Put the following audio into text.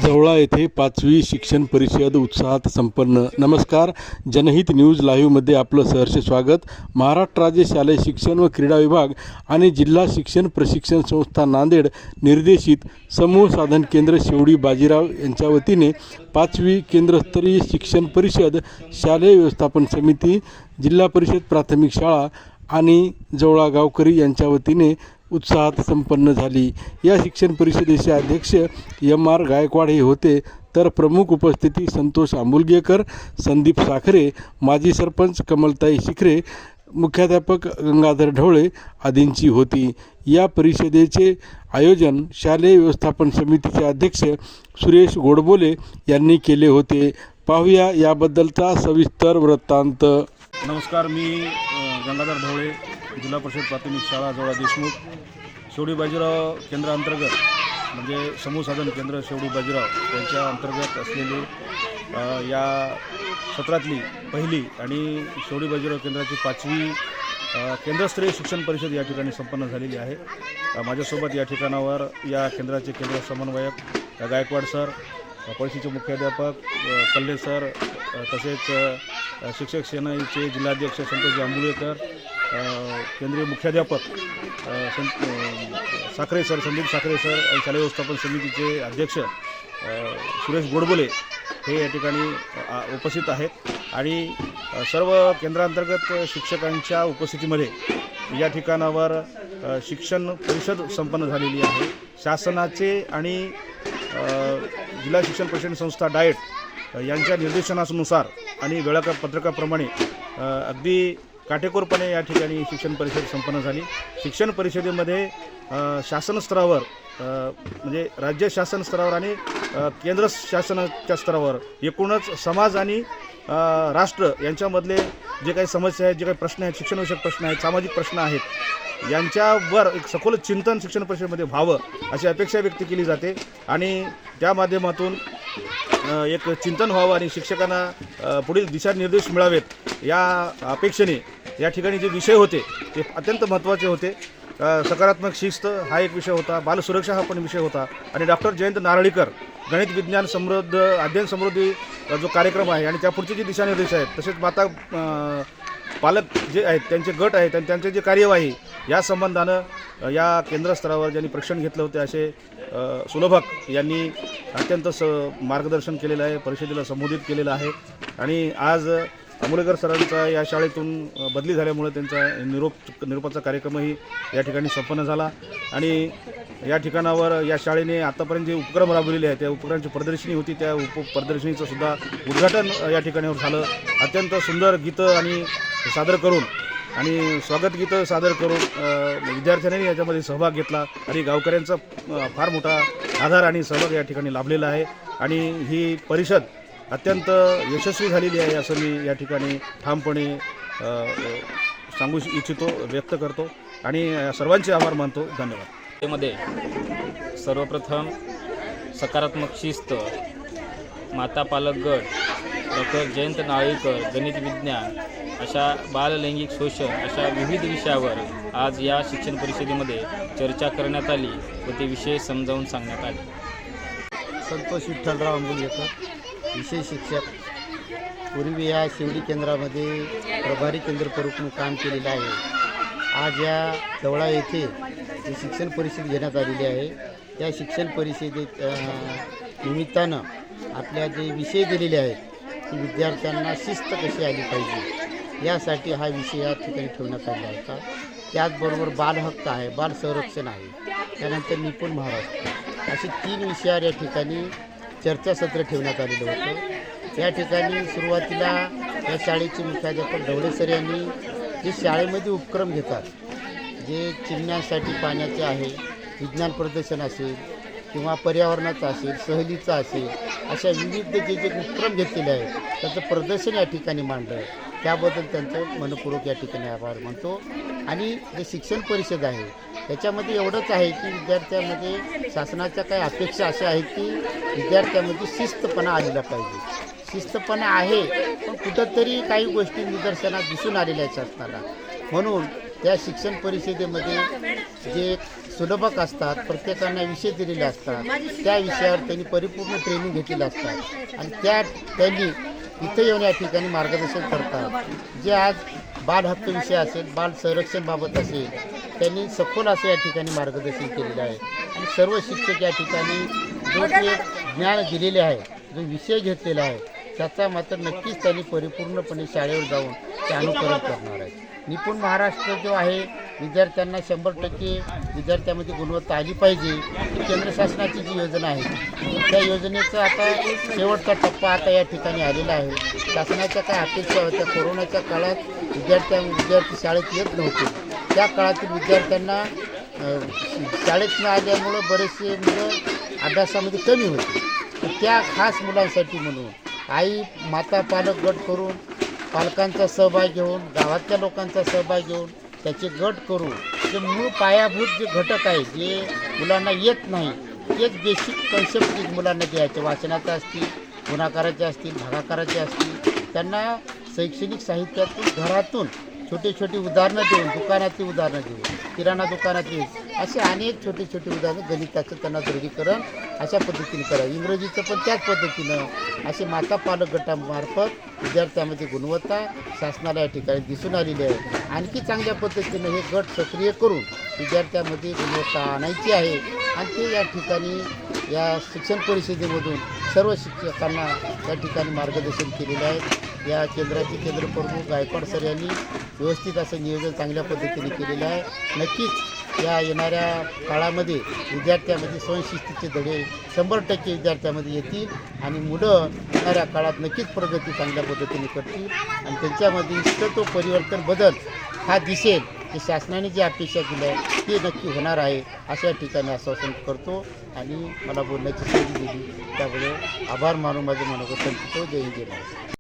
जवळा येथे 5वी शिक्षण परिषद उत्साहात संपन्न. नमस्कार, जनहित न्यूज लाईव्हमध्ये आपलं सहर्ष स्वागत. महाराष्ट्र राज्य शालेय शिक्षण व क्रीडा विभाग आणि जिल्हा शिक्षण प्रशिक्षण संस्था नांदेड निर्देशित समूह साधन केंद्र शेवडी बाजीराव यांच्या वतीने 5वी केंद्रस्तरीय शिक्षण परिषद, शालेय व्यवस्थापन समिती, जिल्हा परिषद प्राथमिक शाळा आणि जवळा गावकरी यांच्या वतीने उत्साहात संपन्न झाली. या शिक्षण परिषदेचे अध्यक्ष M.R. गायकवाड हे होते, तर प्रमुख उपस्थिती संतोष आंबुलगेकर, संदीप साखरे, माजी सरपंच कमलताई शिखरे, मुख्याध्यापक गंगाधर ढवळे आदींची होती. या परिषदेचे आयोजन शालेय व्यवस्थापन समितीचे अध्यक्ष सुरेश गोडबोले यांनी केले होते. पाहूया याबद्दलचा सविस्तर वृत्तांत. नमस्कार, मी गंगाधर ढवळे, जिल्हा परिषद प्राथमिक शाळा जवळा देशमुख, शेवडी बाजीराव केंद्राअंतर्गत म्हणजे समूह साधन केंद्र शेवडी बाजीराव यांच्या अंतर्गत असलेली या सत्रातली पहिली आणि शेवडी बाजीराव केंद्राची 5वी केंद्रस्तरीय शिक्षण परिषद या ठिकाणी संपन्न झालेली आहे. माझ्यासोबत या ठिकाणावर या केंद्राचे केंद्र समन्वयक गायकवाड सर, परिषदेचे मुख्याध्यापक कल्ले सर, तसेच शिक्षक सेनेचे जिल्हाध्यक्ष संतोष आंबुलगेकर, केंद्रीय मुख्याध्यापक साखरे सर, संदीप साखरे सर, शालेय व्यवस्थापन समितीचे अध्यक्ष सुरेश गोडबोले हे या ठिकाणी उपस्थित आहेत. आणि सर्व केंद्रांतर्गत शिक्षकांच्या उपस्थितीमध्ये या ठिकाणावर शिक्षण परिषद संपन्न झालेली आहे. शासनाचे आणि जिल्हा शिक्षण प्रशिक्षण संस्था डाएट यांच्या निर्देशनानुसार आणि वेळापत्रकाप्रमाणे अगदी काटेकोरपणे या ठिकाणी शिक्षण परिषद संपन्न झाली. शिक्षण परिषदेमध्ये शासन स्तरावर म्हणजे राज्य शासन स्तरावर आणि केंद्र शासनाच्या स्तरावर एकूणच समाज आणि राष्ट्र यांच्यामधले जे काही समस्या आहेत, जे काही प्रश्न आहेत, शिक्षणविषयक प्रश्न आहेत, सामाजिक प्रश्न आहेत, यांच्यावर एक सखोल चिंतन शिक्षण परिषदेमध्ये व्हावं अशी अपेक्षा व्यक्त केली जाते. आणि त्या माध्यमातून एक चिंतन व्हावं आणि शिक्षकांना पुढील दिशानिर्देश मिळावेत या अपेक्षेने या ठिकाणी जे विषय होते ते अत्यंत महत्त्वाचे होते. सकारात्मक शिस्त हा एक विषय होता, बालसुरक्षा हा पण विषय होता, आणि डॉक्टर जयंत नारळीकर गणित विज्ञान समृद्ध अध्ययन समृद्धी जो कार्यक्रम आहे आणि त्या पुढचे जे दिशानिर्देश आहेत, तसेच माता पालक जे आहेत त्यांचे गट आहेत आणि त्यांचे जे कार्यवाही या संबंधानं या केंद्रस्तरावर ज्यांनी प्रशिक्षण घेतलं होते असे सुलभक यांनी अत्यंत मार्गदर्शन केलेलं आहे, परिषदेला संबोधित केलेलं आहे. आणि आज आंबुलगेकर सरांचा या शाळेतून बदली झाल्यामुळे त्यांचा निरोपाचा कार्यक्रमही या ठिकाणी संपन्न झाला. आणि या ठिकाणावर या शाळेने आतापर्यंत जे उपक्रम राबवलेले आहेत त्या उपक्रमांची प्रदर्शनी होती, त्या प्रदर्शनीचं सुद्धा उद्घाटन या ठिकाणावर झालं. अत्यंत सुंदर गीतं आणि सादर करून आणि स्वागत गीतं सादर करून विद्यार्थ्यांनी याच्यामध्ये सहभाग घेतला आणि गावकऱ्यांचा फार मोठा आधार आणि सहभाग या ठिकाणी लाभलेला आहे. आणि ही परिषद अत्यंत यशस्वी झालेली आहे असं मी या ठिकाणी ठामपणे सांगू इच्छितो, व्यक्त करतो आणि सर्वांचे आभार मानतो. धन्यवाद. त्यामध्ये सर्वप्रथम सकारात्मक शिस्त, माता पालक गट, डॉक्टर जयंत नारळीकर गणित विज्ञान अशा बाललैंगिक शोषण अशा विविध विषयावर आज या शिक्षण परिषदेमध्ये चर्चा करण्यात आली व ते विषय समजावून सांगण्यात आले. संतोष विठ्ठलराव आंबुलगेकर, विषय शिक्षक. पूर्वी या शेवडी केंद्रामध्ये प्रभारी केंद्र प्रमुख म्हणून काम केलेलं आहे. आज या जवळा येथे जी शिक्षण परिषद घेण्यात आलेली आहे, त्या शिक्षण परिषदेत निमित्तानं आपल्या जे विषय दिलेले आहेत की विद्यार्थ्यांना शिस्त कशी आली पाहिजे यासाठी हा विषय या ठिकाणी ठेवण्यात आला होता. त्याचबरोबर बालहक्क आहे, बाल संरक्षण आहे, त्यानंतर निपुण महाराष्ट्र असे 3 विषयावर या ठिकाणी चर्चासत्र ठेवण्यात आलेलं होतं. या ठिकाणी सुरुवातीला या शाळेचे मुख्याध्यापक ढवळे सर यांनी जे शाळेमध्ये उपक्रम घेतात, जे चिमण्यांसाठी पाण्याचे आहे, विज्ञान प्रदर्शन असेल किंवा पर्यावरणाचं असेल, सहलीचं असेल, अशा विविध जे उपक्रम घेतलेले आहेत त्याचं प्रदर्शन या ठिकाणी मांडलं. त्याबद्दल त्यांचं मनपूर्वक या ठिकाणी आभार मानतो. आणि जे शिक्षण परिषद आहे त्याच्यामध्ये एवढंच आहे की विद्यार्थ्यांमध्ये शासनाच्या काही अपेक्षा अशा आहेत की विद्यार्थ्यांमध्ये शिस्तपणा आलेला पाहिजे. शिस्तपणा आहे पण कुठंतरी काही गोष्टी निदर्शनात दिसून आलेल्या आहेत शासनाला. म्हणून त्या शिक्षण परिषदेमध्ये जे सुलभक असतात, प्रत्येकांना विषय दिलेले असतात, त्या विषयावर त्यांनी परिपूर्ण ट्रेनिंग घेतलेली असतात आणि त्यांनी इथं येऊन या ठिकाणी मार्गदर्शन करतात. जे आज बाल हक्क विषय असेल, बाल संरक्षणबाबत असेल, त्यांनी सखोल असं या ठिकाणी मार्गदर्शन केलेलं आहे आणि सर्व शिक्षक या ठिकाणी जो ते ज्ञान दिलेले आहे, जो विषय घेतलेला आहे, त्याचा मात्र नक्कीच त्यांनी परिपूर्णपणे शाळेवर जाऊन ते अनुकरण करणार आहे. निपुण महाराष्ट्र जो आहे, विद्यार्थ्यांना 100% विद्यार्थ्यामध्ये गुणवत्ता आली पाहिजे, ही केंद्र शासनाची जी योजना आहे त्या योजनेचा आता शेवटचा टप्पा आता या ठिकाणी आलेला आहे. शासनाच्या काय अपेक्षा होत्या, कोरोनाच्या काळात विद्यार्थी शाळेत येत नव्हते, त्या काळातील विद्यार्थ्यांना शाळेत न आल्यामुळं बरेचसे मुलं अभ्यासामध्ये कमी होते. तर त्या खास मुलांसाठी म्हणून आई माता पालक गट करून, पालकांचा सहभाग घेऊन, गावातल्या लोकांचा सहभाग घेऊन त्याचे गट करून जे मूळ पायाभूत जे घटक आहे, जे मुलांना येत नाही, तेच बेसिक कन्सेप्ट मुलांना द्यायचे. वाचनाचे असतील, गुणाकाराचे असतील, भागाकाराचे असतील, त्यांना शैक्षणिक साहित्यातून घरातून छोटे छोटे उदाहरणं देऊन, दुकानातली उदाहरणं देऊन, किराणा दुकानातली असे अनेक छोटे छोटे उदाहरणं, गणिताचं त्यांना दृढीकरण अशा पद्धतीने करावं. इंग्रजीचं पण त्याच पद्धतीनं असे माता पालक गटामार्फत विद्यार्थ्यामध्ये गुणवत्ता शासनाला या ठिकाणी दिसून आलेली आहे. आणखी चांगल्या पद्धतीनं हे गट सक्रिय करून विद्यार्थ्यामध्ये गुणवत्ता आणायची आहे आणि ते या ठिकाणी या शिक्षण परिषदेमधून सर्व शिक्षकांना या ठिकाणी मार्गदर्शन केलेलं आहे. या केंद्राचे केंद्रप्रमुख गायकवाड सर यांनी व्यवस्थित असं नियोजन चांगल्या पद्धतीने केलेलं आहे. नक्कीच या येणाऱ्या काळामध्ये विद्यार्थ्यामध्ये स्वयंशिस्तीचे धडे 100% विद्यार्थ्यामध्ये येतील आणि मुलं येणाऱ्या काळात नक्कीच प्रगती चांगल्या पद्धतीने करतील आणि त्यांच्यामध्ये इष्टतो परिवर्तन बदल हा दिसेल. की शासनाने जी अपेक्षा केली आहे ती नक्की होणार आहे अशा ठिकाणी आश्वासन करतो आणि मला बोलण्याची संधी दिली त्यामुळे आभार मानून माझे मनोगत संपतो. जय हिंद.